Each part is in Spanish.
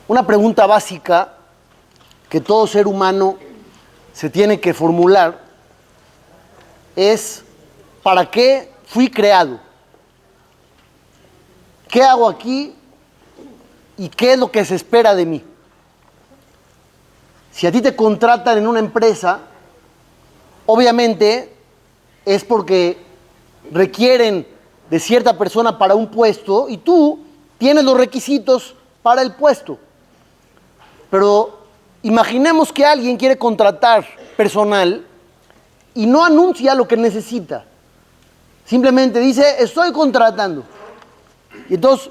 Una pregunta básica que todo ser humano se tiene que formular es: ¿para qué fui creado? ¿Qué hago aquí? ¿Y qué es lo que se espera de mí? Si a ti te contratan en una empresa, obviamente es porque requieren de cierta persona para un puesto y tú tienes los requisitos para el puesto. Pero imaginemos que alguien quiere contratar personal y no anuncia lo que necesita. Simplemente dice: estoy contratando. Y entonces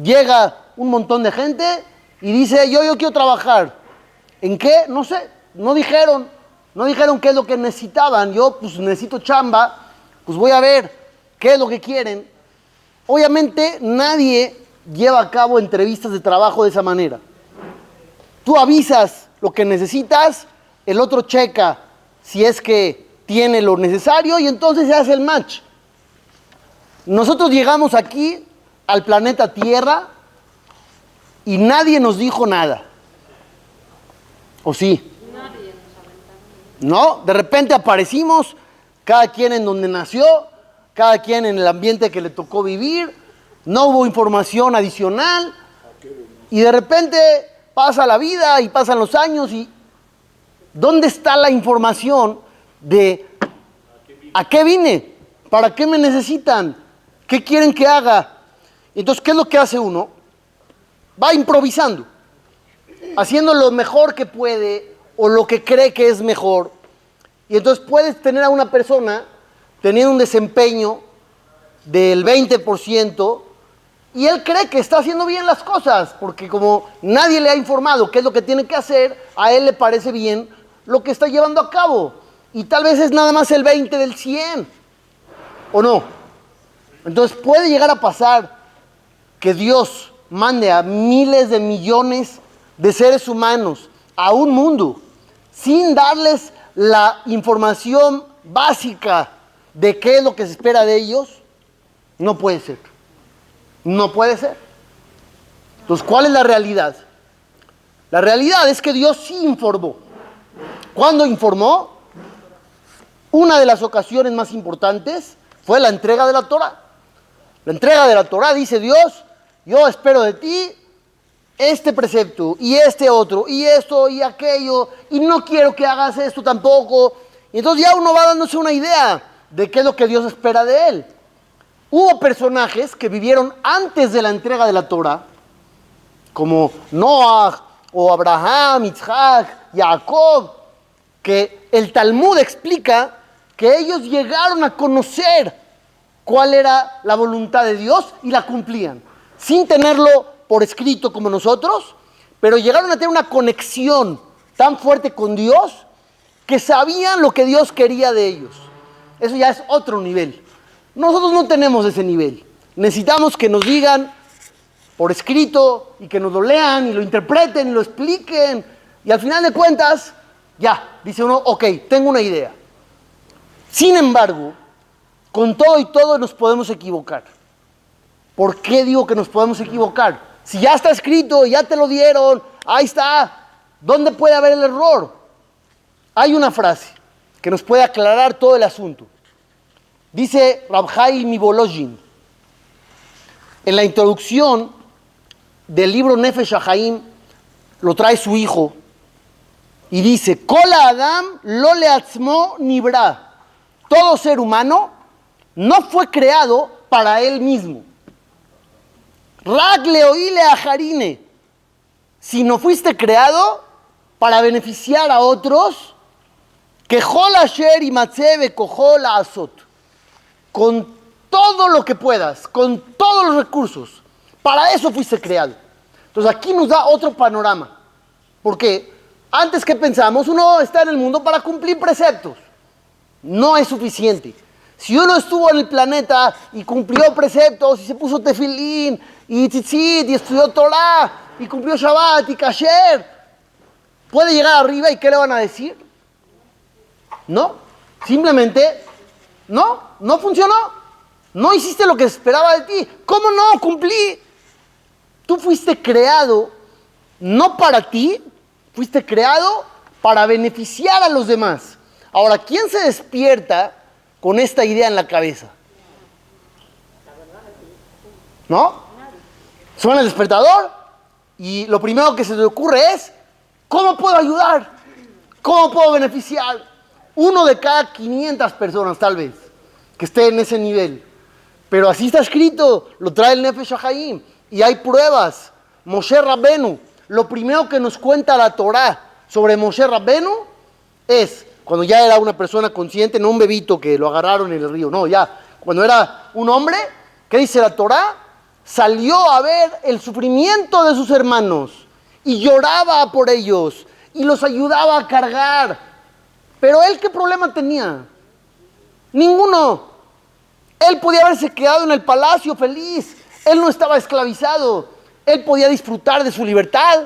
llega un montón de gente y dice: yo quiero trabajar. ¿En qué? No sé. No dijeron qué es lo que necesitaban. Yo pues necesito chamba, pues voy a ver qué es lo que quieren. Obviamente nadie lleva a cabo entrevistas de trabajo de esa manera. Tú avisas lo que necesitas, el otro checa si es que tiene lo necesario y entonces se hace el match. Nosotros llegamos aquí al planeta Tierra y nadie nos dijo nada. ¿O sí? Nadie nos aventaba. No, de repente aparecimos, cada quien en donde nació, cada quien en el ambiente que le tocó vivir, no hubo información adicional y de repente pasa la vida y pasan los años y ¿dónde está la información de a qué vine? ¿Para qué me necesitan? ¿Qué quieren que haga? Entonces, ¿qué es lo que hace uno? Va improvisando, haciendo lo mejor que puede o lo que cree que es mejor. Y entonces puedes tener a una persona teniendo un desempeño del 20% y él cree que está haciendo bien las cosas, porque como nadie le ha informado qué es lo que tiene que hacer, a él le parece bien lo que está llevando a cabo. Y tal vez es nada más el 20 del 100, ¿o no? Entonces puede llegar a pasar que Dios mande a miles de millones de seres humanos a un mundo sin darles la información básica de qué es lo que se espera de ellos. No puede ser. No puede ser. Entonces, ¿cuál es la realidad? La realidad es que Dios sí informó. ¿Cuándo informó? Una de las ocasiones más importantes fue la entrega de la Torá. La entrega de la Torá dice Dios: yo espero de ti este precepto y este otro y esto y aquello y no quiero que hagas esto tampoco. Y entonces ya uno va dándose una idea de qué es lo que Dios espera de él. Hubo personajes que vivieron antes de la entrega de la Torá, como Noah o Abraham, Isaac, Jacob, que el Talmud explica que ellos llegaron a conocer cuál era la voluntad de Dios y la cumplían, sin tenerlo por escrito como nosotros, pero llegaron a tener una conexión tan fuerte con Dios que sabían lo que Dios quería de ellos. Eso ya es otro nivel. Nosotros no tenemos ese nivel. Necesitamos que nos digan por escrito y que nos lo lean y lo interpreten y lo expliquen. Y al final de cuentas, ya, dice uno: ok, tengo una idea. Sin embargo, con todo y todo nos podemos equivocar. ¿Por qué digo que nos podemos equivocar? Si ya está escrito, ya te lo dieron, ahí está. ¿Dónde puede haber el error? Hay una frase que nos puede aclarar todo el asunto. Dice Rab Chaim Volozhin, en la introducción del libro Nefesh HaChaim, lo trae su hijo, y dice: Kol Adam lo leatzmo nibra. Todo ser humano no fue creado para él mismo. Rak leoile ajarine. Sino fuiste creado para beneficiar a otros. Que Jol asher imatze bekojol asot. Con todo lo que puedas, con todos los recursos. Para eso fuiste creado. Entonces aquí nos da otro panorama. Porque antes que pensamos, uno está en el mundo para cumplir preceptos. No es suficiente. Si uno estuvo en el planeta y cumplió preceptos y se puso tefilín y tzitzit y estudió Torah y cumplió Shabbat y Kasher, puede llegar arriba y ¿qué le van a decir? No, simplemente no funcionó. No hiciste lo que se esperaba de ti. ¿Cómo no? Cumplí. Tú fuiste creado no para ti, fuiste creado para beneficiar a los demás. Ahora, ¿quién se despierta con esta idea en la cabeza? ¿No? Suena el despertador y lo primero que se te ocurre es, ¿cómo puedo ayudar? ¿Cómo puedo beneficiar? Uno de cada 500 personas tal vez que esté en ese nivel. Pero así está escrito, lo trae el Nefesh HaChaim y hay pruebas. Moshe Rabbenu, lo primero que nos cuenta la Torá sobre Moshe Rabbenu es cuando ya era una persona consciente, no un bebito que lo agarraron en el río, no, ya, cuando era un hombre, ¿qué dice la Torá? Salió a ver el sufrimiento de sus hermanos y lloraba por ellos y los ayudaba a cargar. Pero él, ¿qué problema tenía? Ninguno. Él podía haberse quedado en el palacio feliz. Él no estaba esclavizado. Él podía disfrutar de su libertad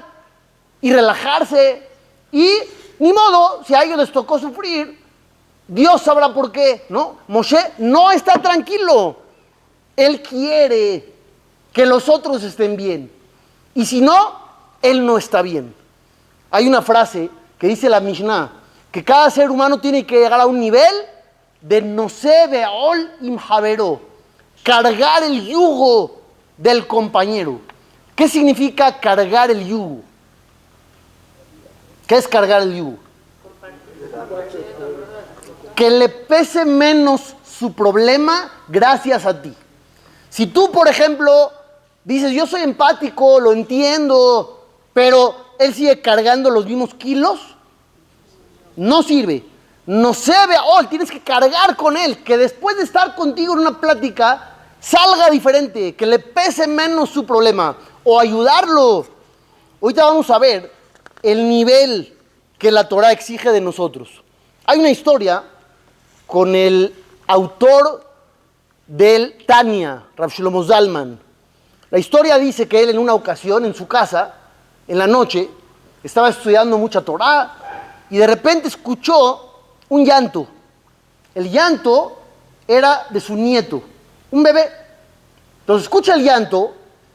y relajarse. Y ni modo, si a ellos les tocó sufrir, Dios sabrá por qué, ¿no? Moshe no está tranquilo. Él quiere que los otros estén bien. Y si no, él no está bien. Hay una frase que dice la Mishnah, que cada ser humano tiene que llegar a un nivel de nosé be'ol im javero, cargar el yugo del compañero. ¿Qué significa cargar el yugo? ¿Qué es cargar el yugo? Que le pese menos su problema gracias a ti. Si tú, por ejemplo, dices, yo soy empático, lo entiendo, pero él sigue cargando los mismos kilos, no sirve. No se ve, tienes que cargar con él, que después de estar contigo en una plática, salga diferente, que le pese menos su problema, o ayudarlo. Ahorita vamos a ver el nivel que la Torah exige de nosotros. Hay una historia con el autor del Tania, Rav Shlomo Zalman. La historia dice que él en una ocasión en su casa, en la noche, estaba estudiando mucha Torah y de repente escuchó un llanto. El llanto era de su nieto, un bebé. Entonces escucha el llanto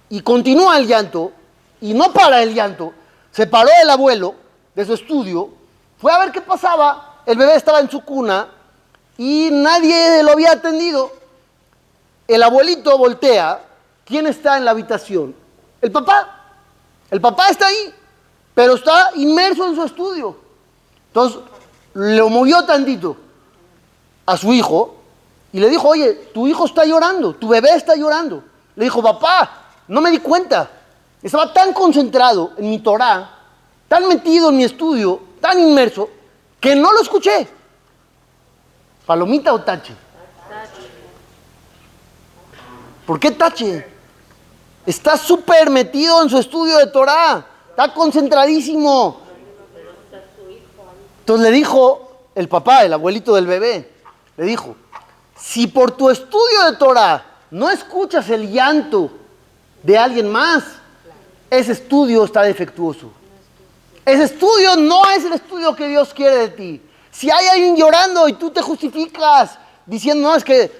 y continúa el llanto y no para el llanto. Se paró el abuelo de su estudio, fue a ver qué pasaba. El bebé estaba en su cuna y nadie lo había atendido. El abuelito voltea. ¿Quién está en la habitación? El papá. El papá está ahí, pero está inmerso en su estudio. Entonces lo movió tantito a su hijo y le dijo, oye, tu hijo está llorando, tu bebé está llorando. Le dijo, papá, no me di cuenta. Estaba tan concentrado en mi Torah, tan metido en mi estudio, tan inmerso, que no lo escuché. ¿Palomita o tache? ¿Por qué tache? Está súper metido en su estudio de Torah, está concentradísimo. Entonces le dijo el papá, el abuelito del bebé, le dijo, si por tu estudio de Torah no escuchas el llanto de alguien más, ese estudio está defectuoso. Ese estudio no es el estudio que Dios quiere de ti. Si hay alguien llorando y tú te justificas diciendo, no, es que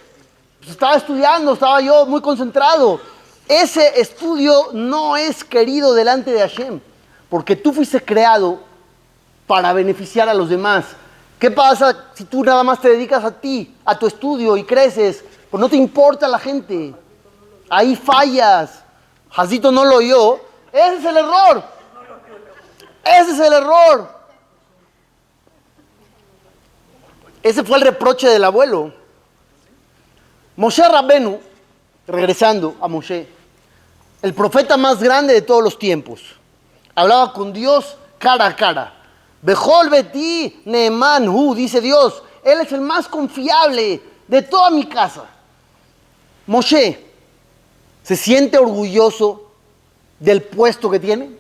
estaba estudiando, estaba yo muy concentrado, ese estudio no es querido delante de Hashem, porque tú fuiste creado para beneficiar a los demás. ¿Qué pasa si tú nada más te dedicas a ti, a tu estudio y creces? Pues no te importa la gente. Ahí fallas. Jacito no lo oyó. Ese es el error. Ese es el error. Ese fue el reproche del abuelo. Moshe Rabbenu, regresando a Moshe, el profeta más grande de todos los tiempos, hablaba con Dios cara a cara. Bejol beti neeman hu, dice Dios, él es el más confiable de toda mi casa. Moshe, ¿se siente orgulloso del puesto que tiene?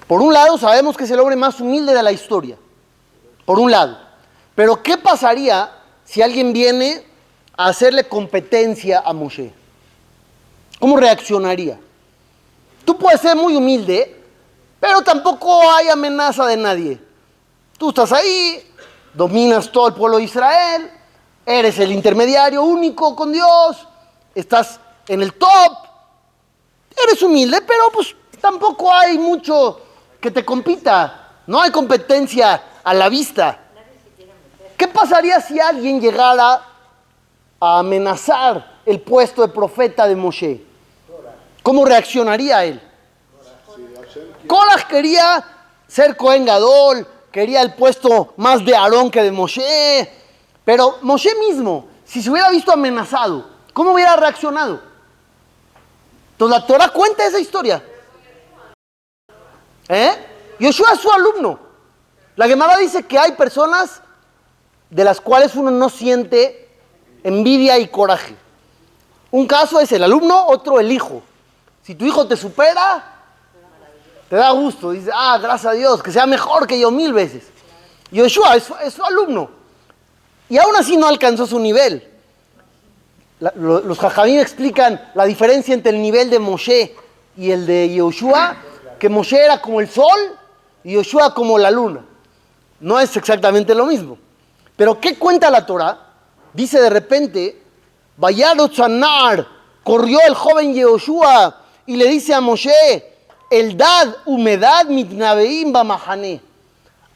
Por un lado, sabemos que es el hombre más humilde de la historia. Por un lado. Pero ¿qué pasaría si alguien viene a hacerle competencia a Moshe? ¿Cómo reaccionaría? Tú puedes ser muy humilde, pero tampoco hay amenaza de nadie. Tú estás ahí, dominas todo el pueblo de Israel, eres el intermediario único con Dios, estás en el top, eres humilde, pero pues tampoco hay mucho que te compita. No hay competencia a la vista. ¿Qué pasaría si alguien llegara a amenazar el puesto de profeta de Moshe? ¿Cómo reaccionaría él? Korah quería ser Cohen Gadol, quería el puesto más de Aarón que de Moshe, pero Moshe mismo, si se hubiera visto amenazado, ¿cómo hubiera reaccionado? Entonces la Torah cuenta esa historia. Yoshua es su alumno. La Gemara dice que hay personas de las cuales uno no siente envidia y coraje. Un caso es el alumno, otro el hijo. Si tu hijo te supera, te da gusto. Dice, gracias a Dios, que sea mejor que yo 1000 veces. Yoshua es su alumno. Y aún así no alcanzó su nivel. Los Jajamim explican la diferencia entre el nivel de Moshe y el de Yoshua, que Moshe era como el sol y Yoshua como la luna. No es exactamente lo mismo. Pero ¿qué cuenta la Torah? Dice de repente, Vayarot Sanar, corrió el joven Yoshua y le dice a Moshe, Eldad, humedad, mitnabeim bamahane.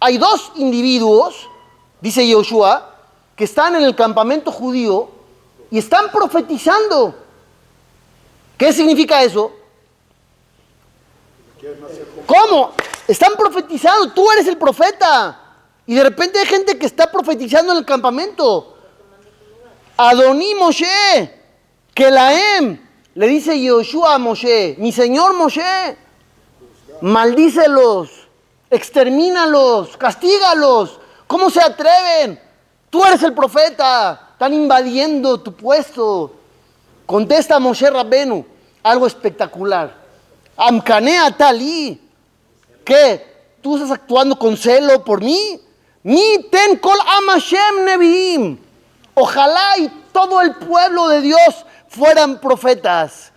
Hay dos individuos, dice Yoshua, que están en el campamento judío y están profetizando. ¿Qué significa eso? ¿Cómo? Están profetizando, tú eres el profeta. Y de repente hay gente que está profetizando en el campamento. Adoní Moshe, Kelaem, le dice Yoshua a Moshe, mi señor Moshe, maldícelos, extermínalos, castígalos. ¿Cómo se atreven? Tú eres el profeta, están invadiendo tu puesto. Contesta Moshe Rabbenu, algo espectacular. Amkanea Talí, ¿qué? ¿Tú estás actuando con celo por mí? Mi ten kol am Hashem neviim. Ojalá y todo el pueblo de Dios fueran profetas.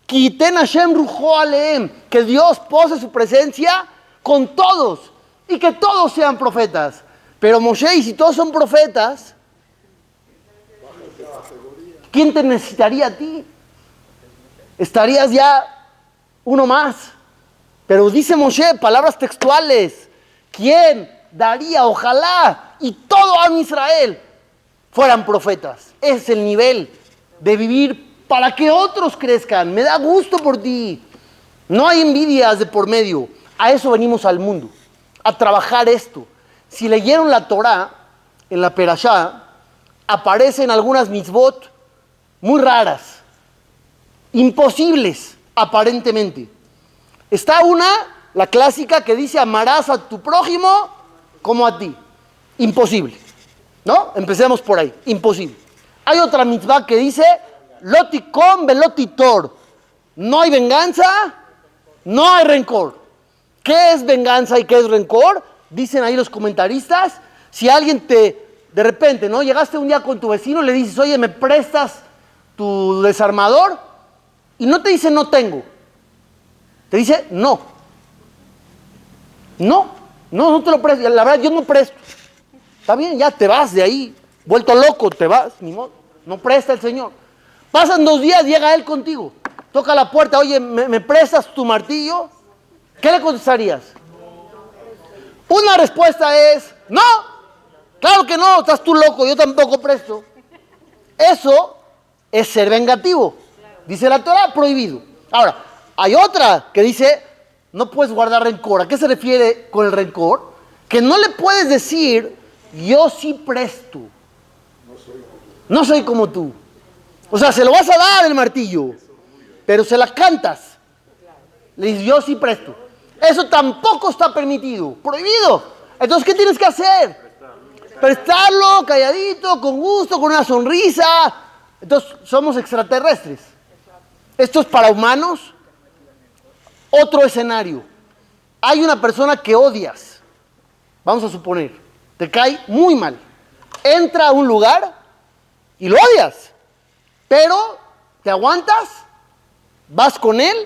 Kiten Hashem rujo aleem, que Dios pose su presencia con todos y que todos sean profetas. Pero Moshe, y si todos son profetas, ¿quién te necesitaría a ti? Estarías ya uno más. Pero dice Moshe, palabras textuales, ¿quién daría, ojalá, y todo Am Israel fueran profetas? Es el nivel de vivir para que otros crezcan. Me da gusto por ti. No hay envidias de por medio. A eso venimos al mundo, a trabajar esto. Si leyeron la Torah, en la Perashá, aparecen algunas mitzvot muy raras, imposibles, aparentemente. Está una, la clásica, que dice amarás a tu prójimo como a ti. Imposible, ¿no? Empecemos por ahí, imposible. Hay otra mitzvah que dice loticom velotitor. No hay venganza, no hay rencor. ¿Qué es venganza y qué es rencor? Dicen ahí los comentaristas, si alguien de repente, ¿no? Llegaste un día con tu vecino y le dices, oye, ¿me prestas tu desarmador? Y no te dice no tengo. Te dice no. No te lo presto. La verdad, yo no presto. Está bien, ya te vas de ahí. Vuelto loco, te vas, ni modo. No presta el Señor. Pasan 2 días, llega él contigo. Toca la puerta, oye, ¿me prestas tu martillo? ¿Qué le contestarías? Una respuesta es, no, claro que no, estás tú loco, yo tampoco presto. Eso es ser vengativo. Dice la Torah, prohibido. Ahora, hay otra que dice, no puedes guardar rencor. ¿A qué se refiere con el rencor? Que no le puedes decir, yo sí presto. No soy como tú. O sea, se lo vas a dar el martillo, pero se la cantas. Le dices, yo sí presto. Eso tampoco está permitido, prohibido. Entonces, ¿qué tienes que hacer? Prestarlo, calladito, con gusto, con una sonrisa. Entonces, somos extraterrestres. Esto es para humanos. Otro escenario. Hay una persona que odias. Vamos a suponer, te cae muy mal. Entra a un lugar y lo odias. Pero te aguantas, vas con él,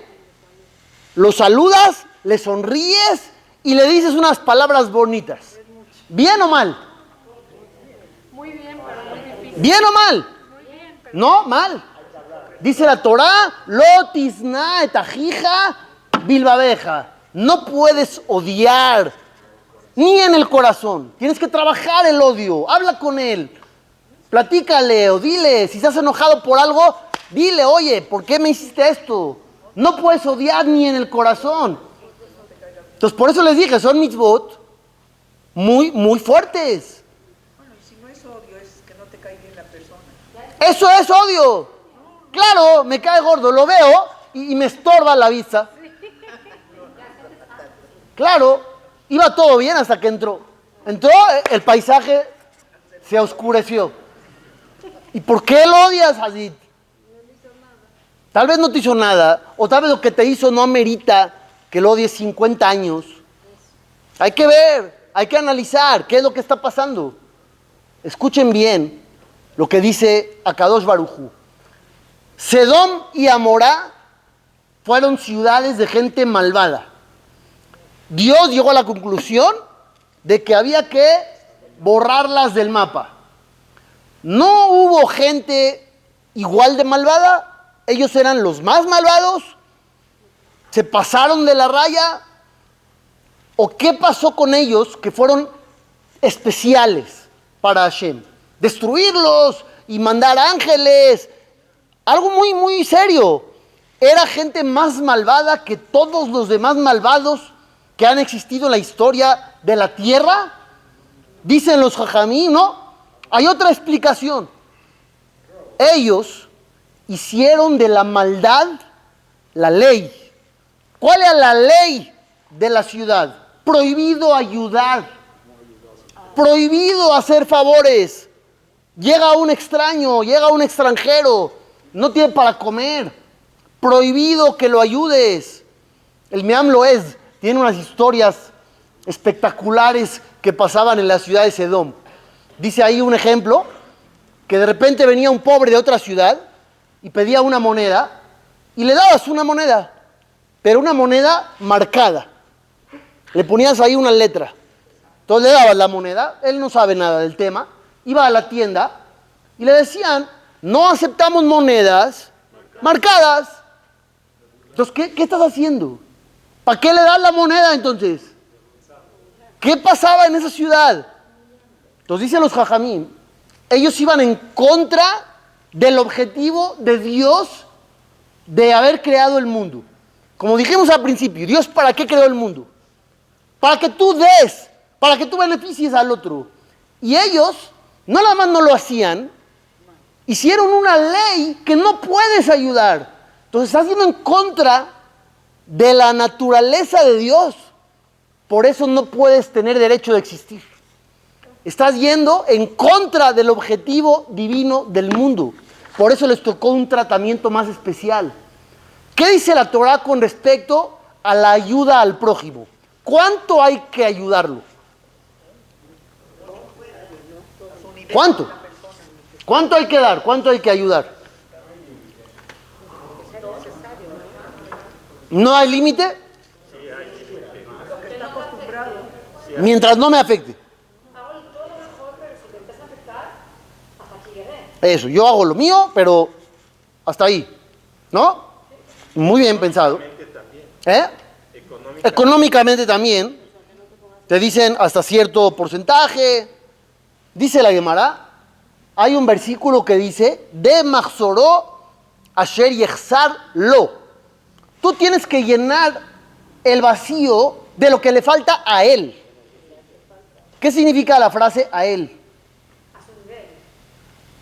lo saludas, le sonríes y le dices unas palabras bonitas. ¿Bien o mal? Muy bien, pero muy difícil. ¿Bien o mal? Muy bien, pero No, mal. Dice la Torah, lo tisna etajija Bilbabeja, no puedes odiar, ni en el corazón. Tienes que trabajar el odio, habla con él, platícale o dile, si estás enojado por algo, dile, oye, ¿por qué me hiciste esto? No puedes odiar ni en el corazón. Entonces, por eso les dije, son mitzvot muy, muy fuertes. Bueno, y si no es odio, es que no te cae bien la persona. Eso es odio. Claro, me cae gordo, lo veo y me estorba la vista. Claro, iba todo bien hasta que entró. Entró, el paisaje se oscureció. ¿Y por qué lo odias, Hadid? Tal vez no te hizo nada, o tal vez lo que te hizo no amerita que lo odies 50 años. Hay que ver, hay que analizar qué es lo que está pasando. Escuchen bien lo que dice Akadosh Baruj Hu. Sedom y Amorá fueron ciudades de gente malvada. Dios llegó a la conclusión de que había que borrarlas del mapa. No hubo gente igual de malvada. Ellos eran los más malvados. ¿Se pasaron de la raya? ¿O qué pasó con ellos que fueron especiales para Hashem? Destruirlos y mandar ángeles. Algo muy, muy serio. Era gente más malvada que todos los demás malvados que han existido en la historia de la tierra. Dicen los jajamí, ¿no? Hay otra explicación. Ellos hicieron de la maldad la ley. ¿Cuál era la ley de la ciudad? Prohibido ayudar. Prohibido hacer favores. Llega un extraño, llega un extranjero, no tiene para comer. Prohibido que lo ayudes. El Meam Loez tiene unas historias espectaculares que pasaban en la ciudad de Sedom. Dice ahí un ejemplo, que de repente venía un pobre de otra ciudad y pedía una moneda y le dabas una moneda, pero una moneda marcada. Le ponías ahí una letra. Entonces le dabas la moneda, él no sabe nada del tema, iba a la tienda y le decían, no aceptamos monedas marcadas. Entonces, ¿qué estás haciendo? ¿Para qué le das la moneda entonces? ¿Qué pasaba en esa ciudad? Entonces dicen los jajamín, ellos iban en contra del objetivo de Dios de haber creado el mundo. Como dijimos al principio, Dios ¿para qué creó el mundo? Para que tú des, para que tú beneficies al otro. Y ellos no nada más no lo hacían, hicieron una ley que no puedes ayudar. Entonces estás yendo en contra de la naturaleza de Dios. Por eso no puedes tener derecho de existir. Estás yendo en contra del objetivo divino del mundo. Por eso les tocó un tratamiento más especial. ¿Qué dice la Torah con respecto a la ayuda al prójimo? ¿Cuánto hay que ayudarlo? ¿Cuánto? ¿Cuánto hay que dar? ¿Cuánto hay que ayudar? ¿No hay límite? Mientras no me afecte. Eso, yo hago lo mío, pero hasta ahí. ¿No? Muy bien pensado. ¿Eh? Económicamente también. Te dicen hasta cierto porcentaje. Dice la Gemara, hay un versículo que dice, de Mahzoró Asher Yechzar Lo. Tú tienes que llenar el vacío de lo que le falta a él. ¿Qué significa la frase a él?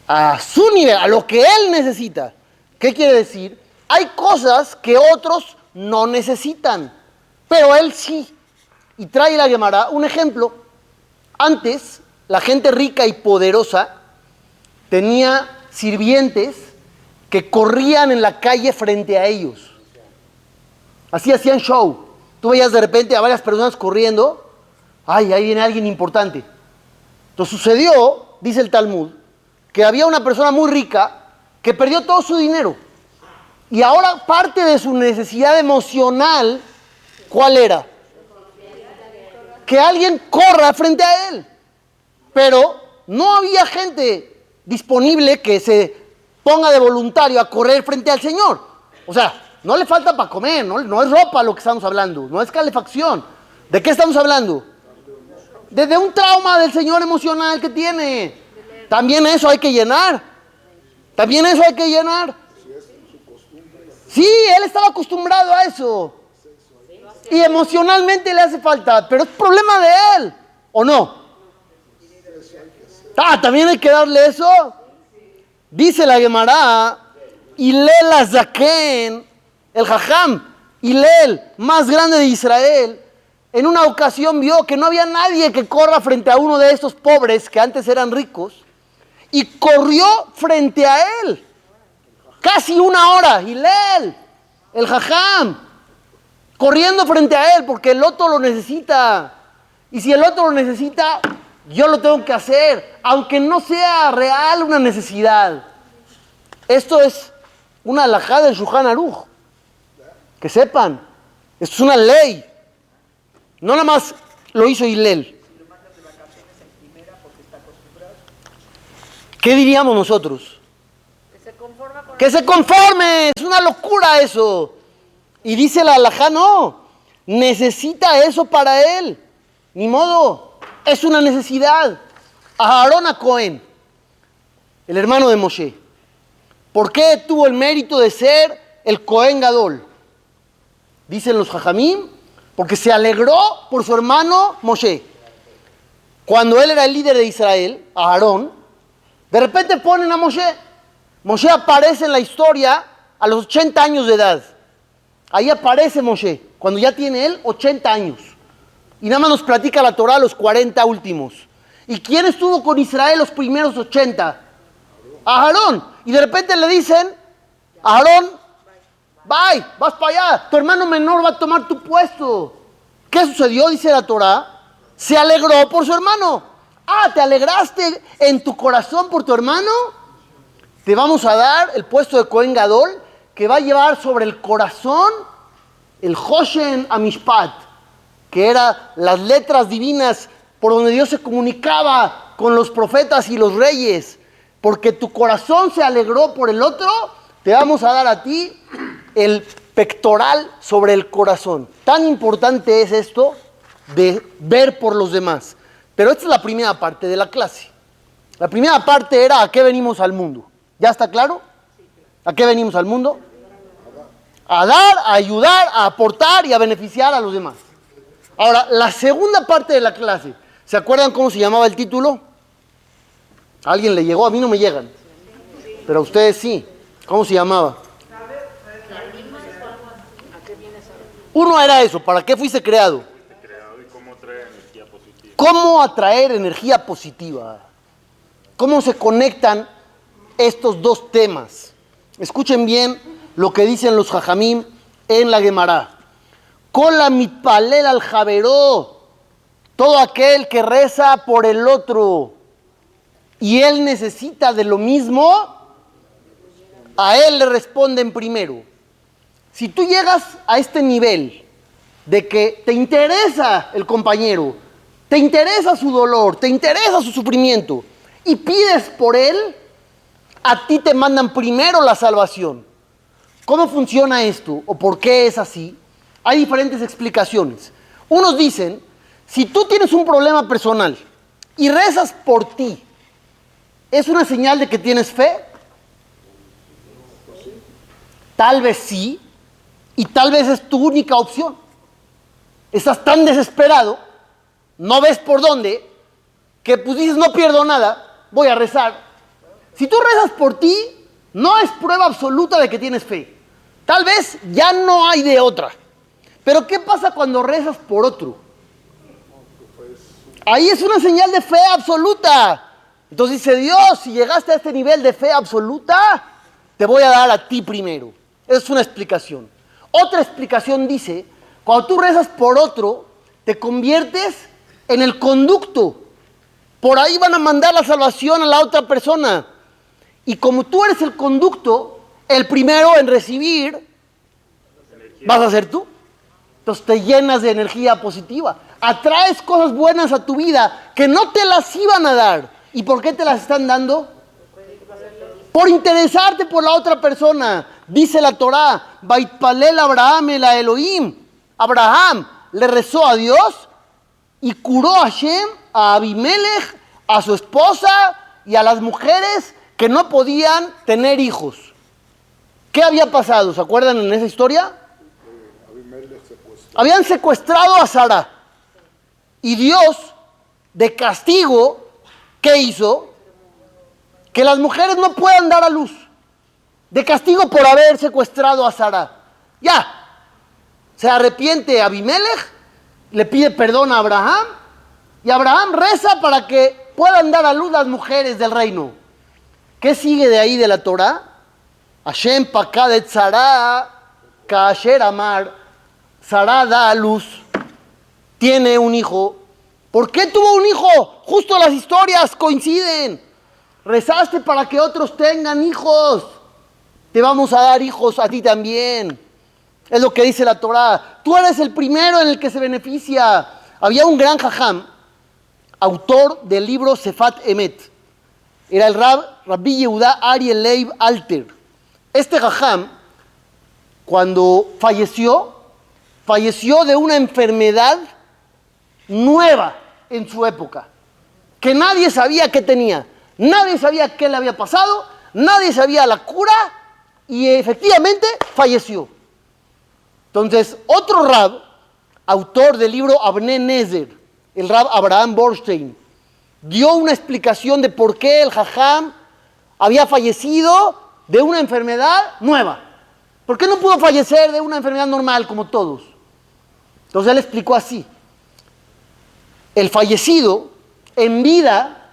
A su nivel, a lo que él necesita. ¿Qué quiere decir? Hay cosas que otros no necesitan, pero él sí. Y trae la Gemara un ejemplo. Antes, la gente rica y poderosa tenía sirvientes que corrían en la calle frente a ellos. Así hacían show. Tú veías de repente a varias personas corriendo. Ay, ahí viene alguien importante. Entonces sucedió, dice el Talmud, que había una persona muy rica que perdió todo su dinero. Y ahora parte de su necesidad emocional, ¿cuál era? Que alguien corra frente a él. Pero no había gente disponible que se ponga de voluntario a correr frente al Señor. O sea, no le falta para comer, no es ropa lo que estamos hablando, no es calefacción. ¿De qué estamos hablando? De un trauma del señor emocional que tiene. También eso hay que llenar. También eso hay que llenar. Sí, él estaba acostumbrado a eso. Y emocionalmente le hace falta, pero es problema de él, ¿o no? También hay que darle eso. Dice la Gemara, Hilel Azaken, el Jajam, Hilel, más grande de Israel, en una ocasión vio que no había nadie que corra frente a uno de estos pobres que antes eran ricos, y corrió frente a él. Casi una hora, Hilel, el Jajam, corriendo frente a él porque el otro lo necesita. Y si el otro lo necesita, yo lo tengo que hacer, aunque no sea real una necesidad. Esto es una alajá del Shulchan Aruch. Que sepan, esto es una ley. No nada más lo hizo Hilel. ¿Qué diríamos nosotros? Que se conforme, es una locura eso. Y dice la alajá, no, necesita eso para él. Ni modo, es una necesidad. A Aarón a Cohen, el hermano de Moshe, ¿por qué tuvo el mérito de ser el Cohen Gadol? Dicen los Jajamim, porque se alegró por su hermano Moshe. Cuando él era el líder de Israel, a Aarón, de repente ponen a Moshe. Moshe aparece en la historia a los 80 años de edad. Ahí aparece Moshe, cuando ya tiene él 80 años. Y nada más nos platica la Torah los 40 últimos. ¿Y quién estuvo con Israel los primeros 80? A Aarón. Y de repente le dicen, Aarón, bye, vas para allá. Tu hermano menor va a tomar tu puesto. ¿Qué sucedió? Dice la Torah. Se alegró por su hermano. ¿Te alegraste en tu corazón por tu hermano? Te vamos a dar el puesto de Cohen Gadol, que va a llevar sobre el corazón el Hoshen Amishpat, que eran las letras divinas por donde Dios se comunicaba con los profetas y los reyes. Porque tu corazón se alegró por el otro, te vamos a dar a ti el pectoral sobre el corazón. Tan importante es esto de ver por los demás. Pero esta es la primera parte de la clase. La primera parte era ¿a qué venimos al mundo? ¿Ya está claro? ¿A qué venimos al mundo? A dar, a ayudar, a aportar y a beneficiar a los demás. Ahora, la segunda parte de la clase, ¿se acuerdan cómo se llamaba el título? ¿A alguien le llegó? A mí no me llegan, pero a ustedes sí. ¿Cómo se llamaba? Uno era eso, ¿para qué fuiste creado? ¿Cómo atraer energía positiva? ¿Cómo se conectan estos dos temas? Escuchen bien lo que dicen los Jajamim en la Gemara. Kola mitpalel al javeró, todo aquel que reza por el otro y él necesita de lo mismo, a él le responden primero. Si tú llegas a este nivel de que te interesa el compañero, te interesa su dolor, te interesa su sufrimiento y pides por él, a ti te mandan primero la salvación. ¿Cómo funciona esto o por qué es así? Hay diferentes explicaciones. Unos dicen, si tú tienes un problema personal y rezas por ti, ¿es una señal de que tienes fe? Tal vez sí, y tal vez es tu única opción. Estás tan desesperado, no ves por dónde, que pues dices, no pierdo nada, voy a rezar. Si tú rezas por ti, no es prueba absoluta de que tienes fe. Tal vez ya no hay de otra. Pero ¿qué pasa cuando rezas por otro? Ahí es una señal de fe absoluta. Entonces dice Dios, si llegaste a este nivel de fe absoluta, te voy a dar a ti primero. Esa es una explicación. Otra explicación dice, cuando tú rezas por otro, te conviertes en el conducto. Por ahí van a mandar la salvación a la otra persona. Y como tú eres el conducto, el primero en recibir, vas a ser tú. Entonces te llenas de energía positiva. Atraes cosas buenas a tu vida que no te las iban a dar. ¿Y por qué te las están dando? por interesarte por la otra persona. Dice la Torá, Vaitpalel Abraham el Elohim. Abraham le rezó a Dios y curó a Hashem, a Abimelech, a su esposa y a las mujeres que no podían tener hijos. ¿Qué había pasado? ¿Se acuerdan en esa historia? Habían secuestrado a Sara. Y Dios, de castigo, ¿qué hizo? Que las mujeres no puedan dar a luz. De castigo por haber secuestrado a Sara. Ya. Se arrepiente Abimelech, le pide perdón a Abraham, y Abraham reza para que puedan dar a luz las mujeres del reino. ¿Qué sigue de ahí de la Torá? Hashem pakad et Sara, kasher amar. Sara da a luz, tiene un hijo. ¿Por qué tuvo un hijo? Justo las historias coinciden. Rezaste para que otros tengan hijos. Te vamos a dar hijos a ti también. Es lo que dice la Torá. Tú eres el primero en el que se beneficia. Había un gran jajam, autor del libro Sefat Emet. Era el Rabbi Yehuda Ari Leib Alter. Este jajam, cuando falleció de una enfermedad nueva en su época, que nadie sabía qué tenía, nadie sabía qué le había pasado, nadie sabía la cura, y efectivamente falleció. Entonces, otro rab, autor del libro Avnei Nezer, el rab Abraham Borstein, dio una explicación de por qué el jajam había fallecido de una enfermedad nueva. ¿Por qué no pudo fallecer de una enfermedad normal como todos? Entonces él explicó así. El fallecido en vida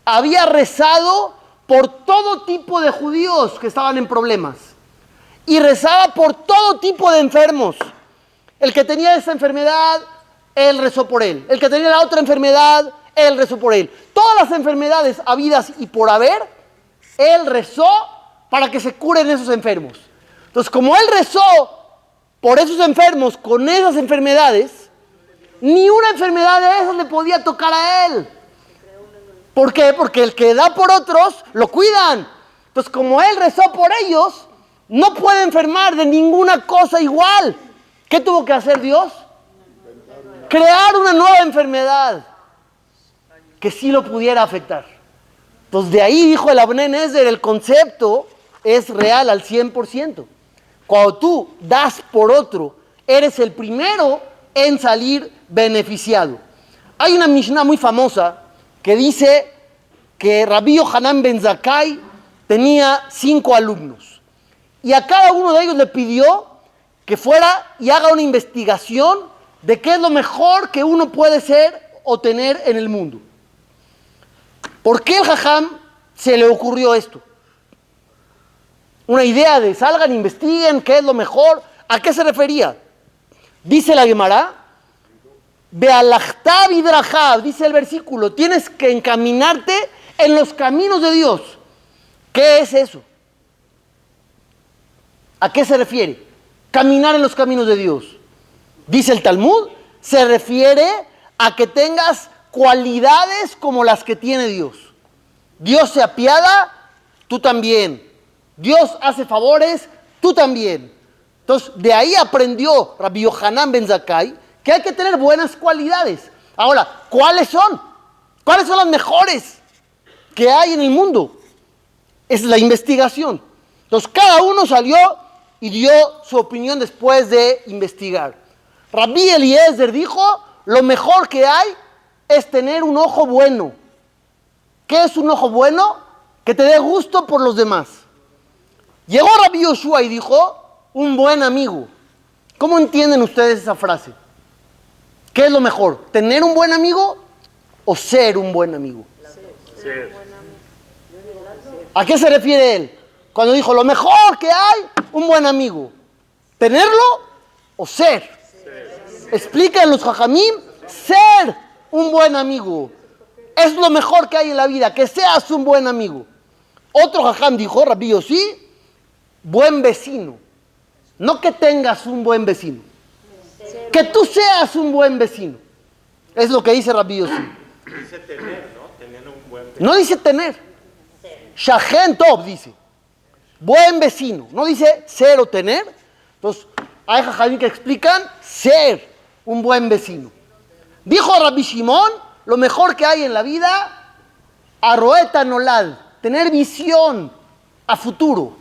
había rezado por todo tipo de judíos que estaban en problemas y rezaba por todo tipo de enfermos. El que tenía esa enfermedad, él rezó por él. El que tenía la otra enfermedad, él rezó por él. Todas las enfermedades habidas y por haber, él rezó para que se curen esos enfermos. Entonces, como él rezó por esos enfermos con esas enfermedades, ni una enfermedad de esas le podía tocar a él. ¿Por qué? Porque el que da por otros, lo cuidan. Entonces, como él rezó por ellos, no puede enfermar de ninguna cosa igual. ¿Qué tuvo que hacer Dios? Crear una nueva enfermedad que sí lo pudiera afectar. Entonces, de ahí dijo el Avnei Nezer, el concepto es real al 100%. Cuando tú das por otro, eres el primero en salir beneficiado. Hay una Mishnah muy famosa que dice que Rabbi Yohanan ben Zakkai tenía 5 alumnos. Y a cada uno de ellos le pidió que fuera y haga una investigación de qué es lo mejor que uno puede ser o tener en el mundo. ¿Por qué el jajam se le ocurrió esto? Una idea de salgan, investiguen qué es lo mejor. ¿A qué se refería? Dice la Gemara, Bealachtav hidrajav, dice el versículo, tienes que encaminarte en los caminos de Dios. ¿Qué es eso? ¿A qué se refiere? Caminar en los caminos de Dios. Dice el Talmud, se refiere a que tengas cualidades como las que tiene Dios. Dios se apiada, tú también. Dios hace favores, tú también. Entonces, de ahí aprendió Rabbi Yohanan ben Zakkai que hay que tener buenas cualidades. Ahora, ¿cuáles son? ¿Cuáles son las mejores que hay en el mundo? Es la investigación. Entonces, cada uno salió y dio su opinión después de investigar. Rabbi Eliezer dijo, lo mejor que hay es tener un ojo bueno. ¿Qué es un ojo bueno? Que te dé gusto por los demás. Llegó Rabbi Yoshua y dijo, un buen amigo. ¿Cómo entienden ustedes esa frase? ¿Qué es lo mejor? ¿Tener un buen amigo o ser un buen amigo? Ser. ¿A qué se refiere él? Cuando dijo, lo mejor que hay, un buen amigo. ¿Tenerlo o ser? Explican los jajamim, ser un buen amigo. Es lo mejor que hay en la vida, que seas un buen amigo. Otro jajam dijo, Rabbi Yossi, buen vecino. No que tengas un buen vecino. Que tú seas un buen vecino. Es lo que dice Rabbi Yossi. Dice tener, ¿no? Tener un buen vecino. No dice tener. Shachen Tov dice. buen vecino. No dice ser o tener. Entonces, hay jajamim que explican ser un buen vecino. Dijo Rabbi Shimon, lo mejor que hay en la vida, arroeta nolad, tener visión a futuro.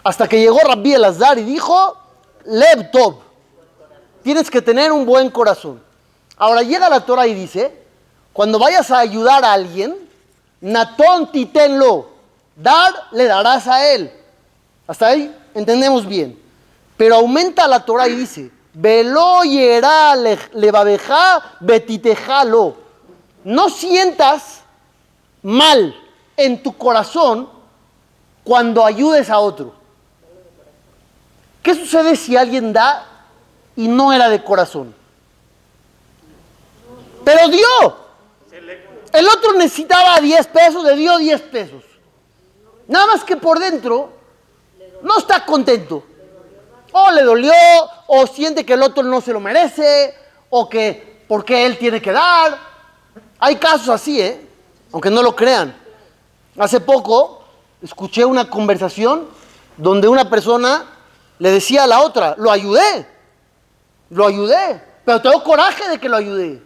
Hasta que llegó Rabbi Elazar y dijo, lev tov, tienes que tener un buen corazón. Ahora llega la Torah y dice, cuando vayas a ayudar a alguien, natón titenlo, dar le darás a él. Hasta ahí entendemos bien. Pero aumenta la Torah y dice, velo yera levabeja betitejalo. No sientas mal en tu corazón cuando ayudes a otro. ¿Qué sucede si alguien da y no era de corazón? Pero dio. El otro necesitaba 10 pesos, le dio 10 pesos. Nada más que por dentro no está contento. O le dolió, o siente que el otro no se lo merece, o que porque él tiene que dar. Hay casos así, aunque no lo crean. Hace poco escuché una conversación donde una persona le decía a la otra, lo ayudé, pero tengo coraje de que lo ayudé.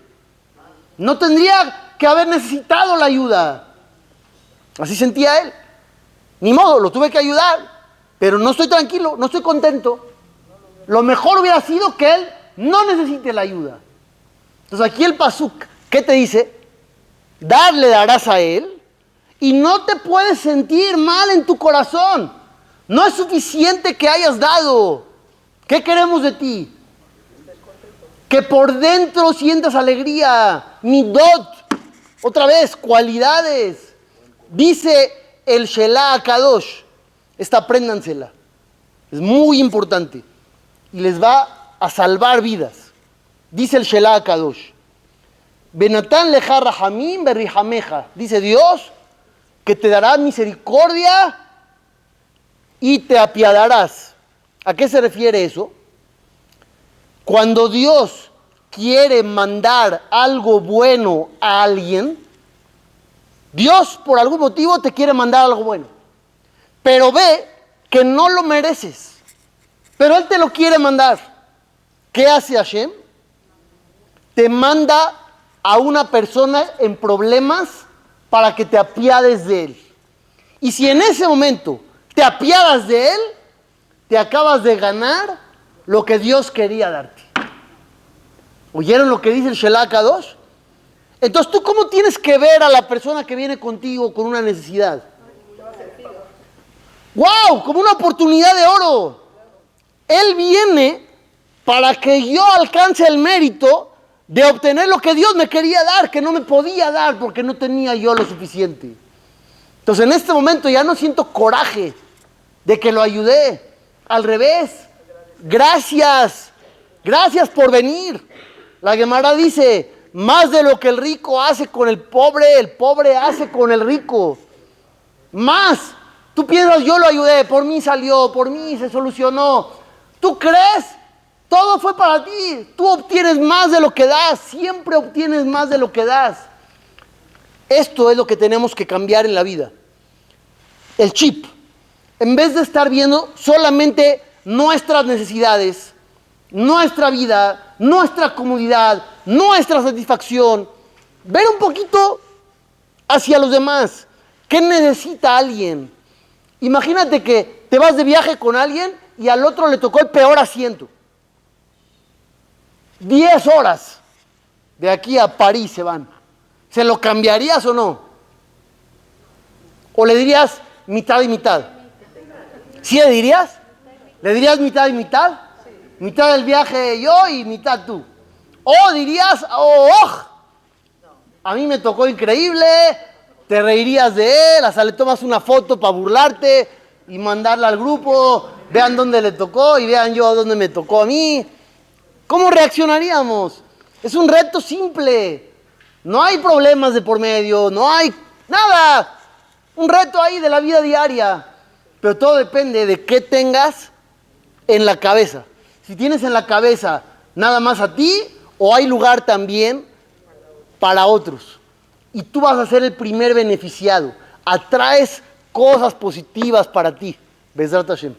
No tendría que haber necesitado la ayuda. Así sentía él. Ni modo, lo tuve que ayudar, pero no estoy tranquilo, no estoy contento. Lo mejor hubiera sido que él no necesite la ayuda. Entonces aquí el pasuk, ¿qué te dice? Dar le darás a él y no te puedes sentir mal en tu corazón. No es suficiente que hayas dado. ¿Qué queremos de ti? Que por dentro sientas alegría. Midot, otra vez, cualidades. Dice el Shelah Kadosh, esta apréndansela. Es muy importante. Y les va a salvar vidas. Dice el Shelah Kadosh. Benatán leja rahamim berrihameja. Dice Dios que te dará misericordia y te apiadarás. ¿A qué se refiere eso? Cuando Dios quiere mandar algo bueno a alguien, Dios por algún motivo te quiere mandar algo bueno, pero ve que no lo mereces, pero Él te lo quiere mandar. ¿Qué hace Hashem? Te manda a una persona en problemas para que te apiades de él. Y si en ese momento te apiadas de él, te acabas de ganar lo que Dios quería darte. ¿Oyeron lo que dice el Shelah Kadosh? Entonces, ¿tú cómo tienes que ver a la persona que viene contigo con una necesidad? ¡Wow! Como una oportunidad de oro. Él viene para que yo alcance el mérito de obtener lo que Dios me quería dar, que no me podía dar porque no tenía yo lo suficiente. Entonces, en este momento ya no siento coraje de que lo ayudé. Al revés. Gracias. Gracias por venir. La Gemara dice, más de lo que el rico hace con el pobre hace con el rico. Más. Tú piensas, yo lo ayudé, por mí salió, por mí se solucionó. ¿Tú crees? Todo fue para ti. Tú obtienes más de lo que das. Siempre obtienes más de lo que das. Esto es lo que tenemos que cambiar en la vida. El chip. En vez de estar viendo solamente nuestras necesidades, nuestra vida, nuestra comodidad, nuestra satisfacción, ver un poquito hacia los demás. ¿Qué necesita alguien? Imagínate que te vas de viaje con alguien y al otro le tocó el peor asiento. 10 horas de aquí a París se van. ¿Se lo cambiarías o no? ¿O le dirías mitad y mitad? ¿Sí le dirías? ¿Le dirías mitad y mitad? Mitad del viaje yo y mitad tú. O dirías, a mí me tocó increíble, te reirías de él, hasta le tomas una foto para burlarte y mandarla al grupo, vean dónde le tocó y vean yo dónde me tocó a mí. ¿Cómo reaccionaríamos? Es un reto simple. No hay problemas de por medio, no hay nada. Un reto ahí de la vida diaria. Pero todo depende de qué tengas en la cabeza. Si tienes en la cabeza nada más a ti, o hay lugar también para otros. Y tú vas a ser el primer beneficiado. Atraes cosas positivas para ti. Bezrat Hashem.